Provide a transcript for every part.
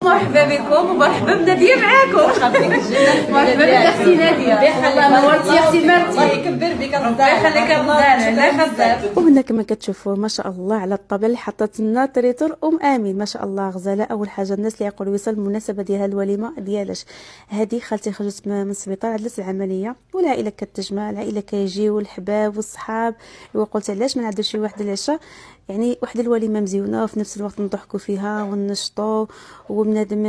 مرحبا بكم ومرحبا بناديه معاكم. مرحبا بك اختي ناديه، الله نورتي يا اختي مرتي. الله يكبر بك، الله يخليك، الله يخليك. وهنا كما كتشوفوا ما شاء الله على الطابله اللي حطت لنا تريتور امين ما شاء الله غزاله. اول حاجه الناس اللي يقولوا يوصل المناسبه ديال الوليمه ديالاش هذه خالتي خرجت من السبيطار عدلت العمليه والعائله كتجمع، العائله كيجيو الحباب والصحاب. وقلت علاش ما نعدوش شي واحد العشاء، يعني واحد الوليمه مزيونه وفي نفس الوقت نضحكوا فيها وننشطوا وبنادم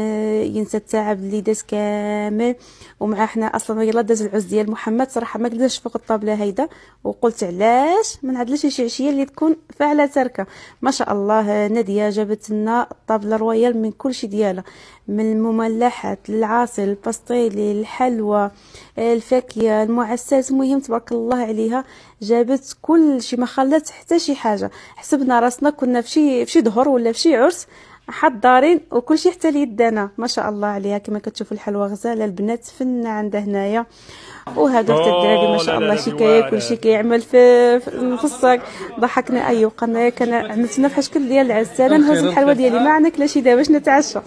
ينسى التعب اللي داز كامل. ومع حنا اصلا يلا داز العز ديال محمد صراحه ما قدرتش فوق الطابله هيدا، وقلت علاش ما نعدلش شي عشيه اللي تكون فاعله تركه. ما شاء الله ناديه جابت لنا الطابله رويال من كل شيء ديالها، من المملحات للعاصي الباستيلي الحلوى الفاكهه المعسلات، المهم تبارك الله عليها جابت كل شيء ما خلات حتى شي حاجه. حسبنا راسنا كنا في شي ظهر ولا في شي عرس حضارين وكل شيء حتى ليدانا. ما شاء الله عليها كما كتشوفوا الحلوى غزاله، البنات فنه عندها هنايا. وهذا حتى الدراري ما شاء الله شي كياكل شي كيعمل في الصاك. ضحكنا وقلنا كان عملتنا في شكل ديال العز. انا نهز الحلوى ديالي ما ناكلش دابا باش نتعشى.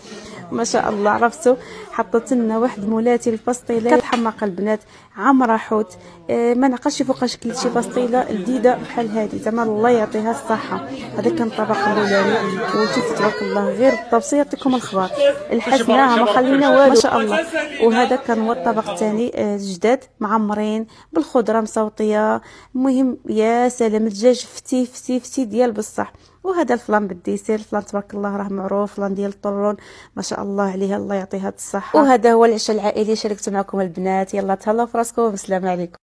ما شاء الله عرفتوا حطت لنا واحد مولاتي الباستيله كتحمق البنات عامره حوت. ما نعقلش فوقاش كليت شي باستيله جديده بحال هذه، زعما الله يعطيها الصحه. هذا كان الطبق الاولاني وشوف تبارك الله غير الطبسي يعطيكم الخبر الحسنه ما خلينا والو ما شاء الله. وهذا كان هو الطبق الثاني جداد معمرين بالخضره مصوطيه. المهم يا سلام الدجاج فتي فتي فتي ديال بصح. وهذا الفلان بالديسير، الفلان تبارك الله راه معروف، فلان ديال الطرون ما شاء الله عليها الله يعطيها الصحه. وهذا هو العشاء العائلي شاركت معكم البنات. يلا تهلاو فراسكم والسلام عليكم.